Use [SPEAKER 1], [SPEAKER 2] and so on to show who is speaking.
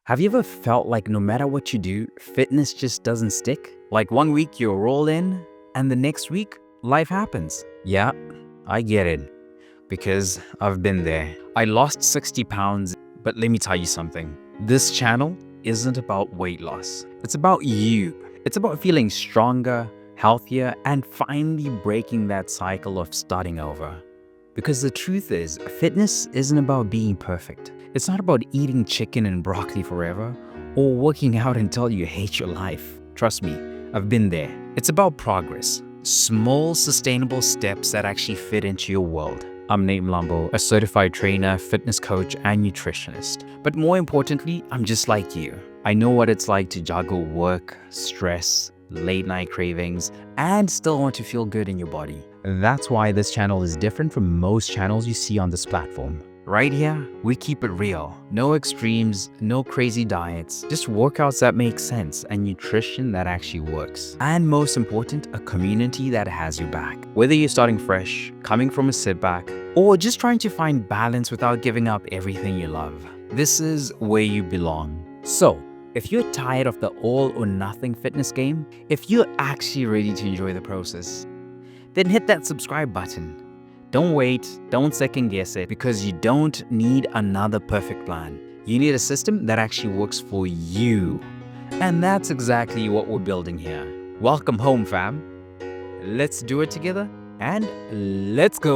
[SPEAKER 1] Have you ever felt like no matter what you do, fitness just doesn't stick? Like one week you're all in, and the next week, life happens. Yeah, I get it. Because I've been there. I lost 60 pounds, but let me tell you something. This channel isn't about weight loss. It's about you. It's about feeling stronger, healthier, and finally breaking that cycle of starting over. Because the truth is, fitness isn't about being perfect. It's not about eating chicken and broccoli forever or working out until you hate your life. Trust me, I've been there. It's about progress. Small, sustainable steps that actually fit into your world. I'm Mlambo, a certified trainer, fitness coach, and nutritionist. But more importantly, I'm just like you. I know what it's like to juggle work, stress, late night cravings, and still want to feel good in your body. That's why this channel is different from most channels you see on this platform. Right here, we keep it real. No extremes, no crazy diets, just workouts that make sense and nutrition that actually works. And most important, a community that has your back. Whether you're starting fresh, coming from a setback, or just trying to find balance without giving up everything you love, this is where you belong. So, if you're tired of the all or nothing fitness game, if you're actually ready to enjoy the process, then hit that subscribe button. Don't wait, don't second guess it, because you don't need another perfect plan. You need a system that actually works for you. And that's exactly what we're building here. Welcome home, fam. Let's do it together and let's go.